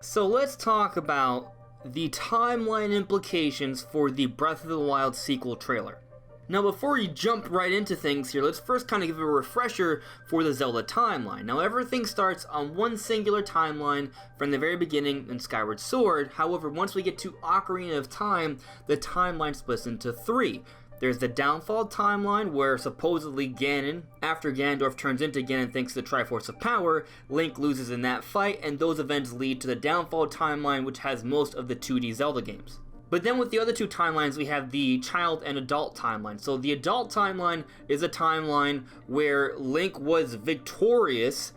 So let's talk about the timeline implications for the Breath of the Wild sequel trailer. Now before we jump right into things here, let's first kind of give a refresher for the Zelda timeline. Now everything starts on one singular timeline from the very beginning in Skyward Sword. However, once we get to Ocarina of Time, the timeline splits into three. There's the Downfall timeline, where supposedly Ganon, after Ganondorf turns into Ganon thanks to the Triforce of Power, Link loses in that fight, and those events lead to the Downfall timeline, which has most of the 2D Zelda games. But then with the other two timelines, we have the child and adult timeline. So the adult timeline is a timeline where Link was victorious,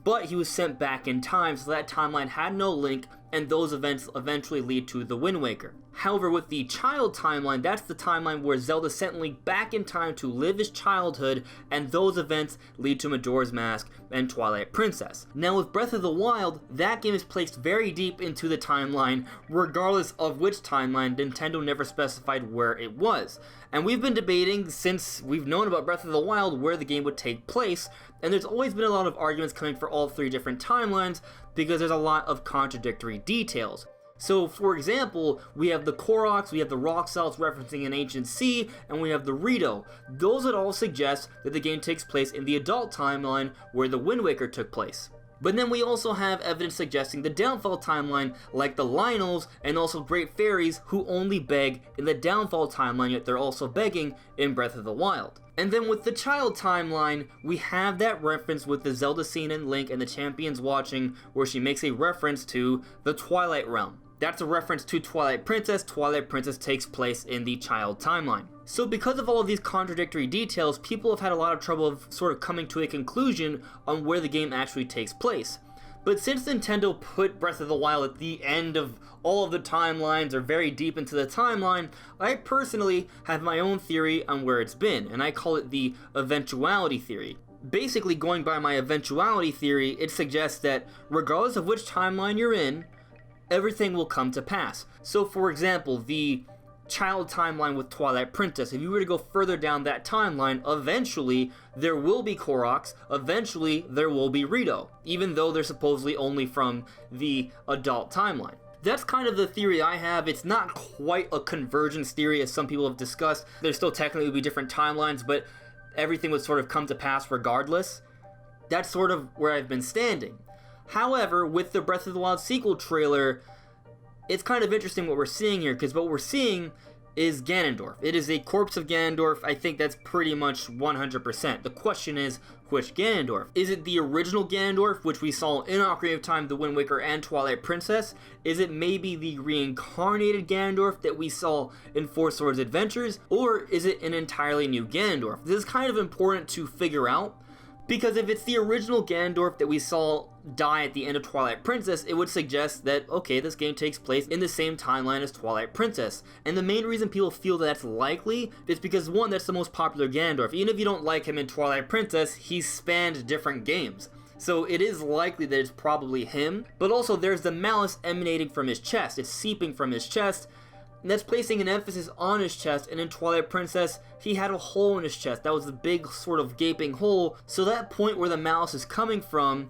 but he was sent back in time, so that timeline had no Link, and those events eventually lead to the Wind Waker. However, with the child timeline, that's the timeline where Zelda sent Link back in time to live his childhood, and those events lead to Majora's Mask and Twilight Princess. Now with Breath of the Wild, that game is placed very deep into the timeline, regardless of which timeline. Nintendo never specified where it was. And we've been debating since we've known about Breath of the Wild where the game would take place, and there's always been a lot of arguments coming for all three different timelines because there's a lot of contradictory details. So, for example, we have the Koroks, we have the Rock Salt referencing an ancient sea, and we have the Rito. Those would all suggest that the game takes place in the adult timeline where the Wind Waker took place. But then we also have evidence suggesting the Downfall timeline, like the Lynels and also Great Fairies, who only beg in the Downfall timeline, yet they're also begging in Breath of the Wild. And then with the Child timeline, we have that reference with the Zelda scene in Link and the Champions Watching, where she makes a reference to the Twilight Realm. That's a reference to Twilight Princess. Twilight Princess takes place in the Child timeline. So because of all of these contradictory details, people have had a lot of trouble of sort of coming to a conclusion on where the game actually takes place. But since Nintendo put Breath of the Wild at the end of all of the timelines, or very deep into the timeline, I personally have my own theory on where it's been, and I call it the Eventuality Theory. Basically, going by my Eventuality Theory, it suggests that regardless of which timeline you're in, everything will come to pass. So for example, the child timeline with Twilight Princess, if you were to go further down that timeline, eventually there will be Koroks, eventually there will be Rito, even though they're supposedly only from the adult timeline. That's kind of the theory I have. It's not quite a convergence theory as some people have discussed. There still technically would be different timelines, but everything would sort of come to pass regardless. That's sort of where I've been standing. However, with the Breath of the Wild sequel trailer, it's kind of interesting what we're seeing here, because what we're seeing is Ganondorf. It is a corpse of Ganondorf. I think that's pretty much 100%. The question is, which Ganondorf? Is it the original Ganondorf, which we saw in Ocarina of Time, The Wind Waker, and Twilight Princess? Is it maybe the reincarnated Ganondorf that we saw in Four Swords Adventures? Or is it an entirely new Ganondorf? This is kind of important to figure out, because if it's the original Ganondorf that we saw die at the end of Twilight Princess, it would suggest that, okay, this game takes place in the same timeline as Twilight Princess. And the main reason people feel that's likely is because, one, that's the most popular Ganondorf. Even if you don't like him in Twilight Princess, he's spanned different games. So it is likely that it's probably him. But also there's the malice emanating from his chest. It's seeping from his chest. And that's placing an emphasis on his chest, and in Twilight Princess, he had a hole in his chest. That was the big sort of gaping hole. So that point where the malice is coming from,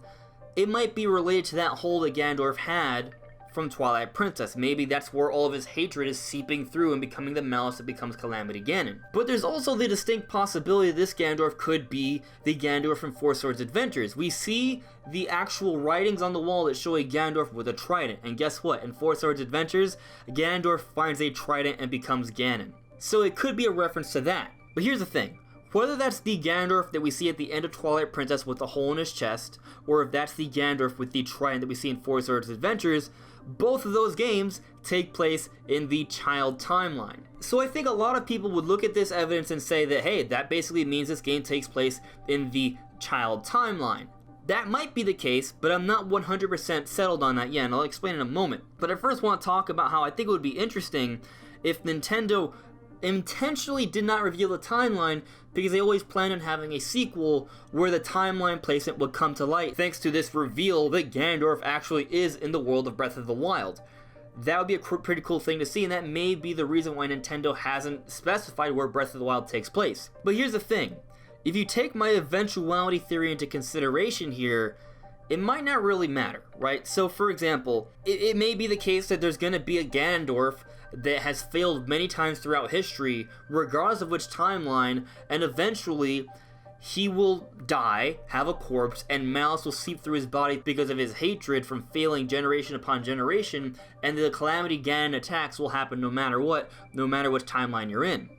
it might be related to that hole that Ganondorf had from Twilight Princess. Maybe that's where all of his hatred is seeping through and becoming the malice that becomes Calamity Ganon. But there's also the distinct possibility this Ganondorf could be the Ganondorf from Four Swords Adventures. We see the actual writings on the wall that show a Ganondorf with a trident, and guess what? In Four Swords Adventures, Ganondorf finds a trident and becomes Ganon. So it could be a reference to that. But here's the thing. Whether that's the Ganondorf that we see at the end of Twilight Princess with the hole in his chest, or if that's the Ganondorf with the trident that we see in Four Swords Adventures, both of those games take place in the child timeline. So I think a lot of people would look at this evidence and say that, hey, that basically means this game takes place in the child timeline. That might be the case, but I'm not 100% settled on that yet, and I'll explain in a moment. But I first want to talk about how I think it would be interesting if Nintendo intentionally did not reveal the timeline, because they always planned on having a sequel where the timeline placement would come to light thanks to this reveal that Ganondorf actually is in the world of Breath of the Wild. That would be a pretty cool thing to see, and that may be the reason why Nintendo hasn't specified where Breath of the Wild takes place. But here's the thing. If you take my eventuality theory into consideration here, it might not really matter, right? So for example, it may be the case that there's going to be a Ganondorf that has failed many times throughout history, regardless of which timeline, and eventually he will die, have a corpse, and malice will seep through his body because of his hatred from failing generation upon generation, and the Calamity Ganon attacks will happen no matter what, no matter which timeline you're in.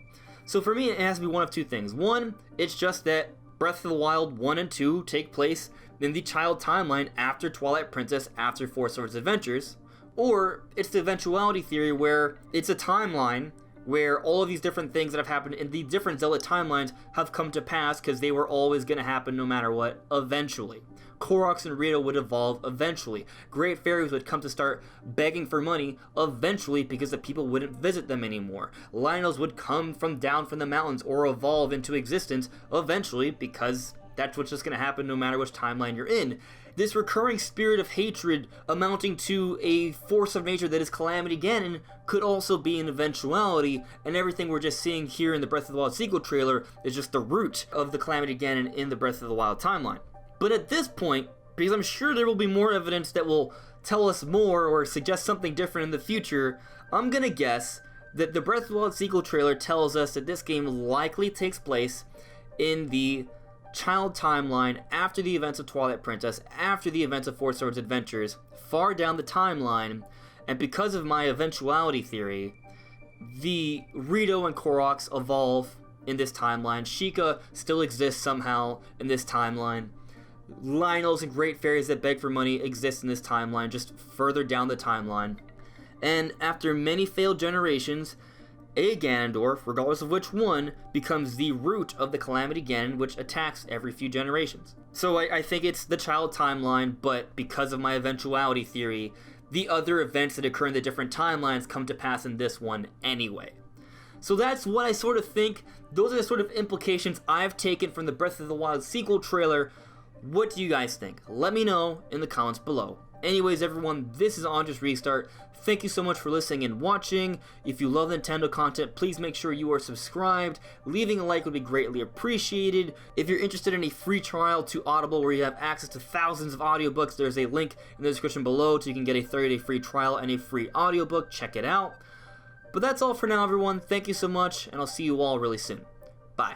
So for me, it has to be one of two things. One, it's just that Breath of the Wild 1 and 2 take place in the child timeline after Twilight Princess, after Four Swords Adventures, or it's the Eventuality Theory where it's a timeline where all of these different things that have happened in the different Zelda timelines have come to pass because they were always going to happen no matter what, eventually. Koroks and Rito would evolve eventually. Great fairies would come to start begging for money eventually because the people wouldn't visit them anymore. Lynels would come down from the mountains or evolve into existence eventually because that's what's just going to happen no matter which timeline you're in. This recurring spirit of hatred amounting to a force of nature that is Calamity Ganon could also be an eventuality, and everything we're just seeing here in the Breath of the Wild sequel trailer is just the root of the Calamity Ganon in the Breath of the Wild timeline. But at this point, because I'm sure there will be more evidence that will tell us more or suggest something different in the future, I'm gonna guess that the Breath of the Wild sequel trailer tells us that this game likely takes place in the child timeline after the events of Twilight Princess, after the events of Four Swords Adventures, far down the timeline, and because of my eventuality theory, the Rito and Koroks evolve in this timeline, Sheikah still exists somehow in this timeline, Lynels and Great Fairies that beg for money exist in this timeline, just further down the timeline, and after many failed generations, a Ganondorf, regardless of which one, becomes the root of the Calamity Ganon, which attacks every few generations. So I think it's the child timeline, but because of my eventuality theory, the other events that occur in the different timelines come to pass in this one anyway. So that's what I sort of think. Those are the sort of implications I've taken from the Breath of the Wild sequel trailer. What do you guys think? Let me know in the comments below. Anyways, everyone, this is AndresRestart. Thank you so much for listening and watching. If you love Nintendo content, please make sure you are subscribed. Leaving a like would be greatly appreciated. If you're interested in a free trial to Audible where you have access to thousands of audiobooks, there's a link in the description below so you can get a 30-day free trial and a free audiobook. Check it out. But that's all for now, everyone. Thank you so much, and I'll see you all really soon. Bye.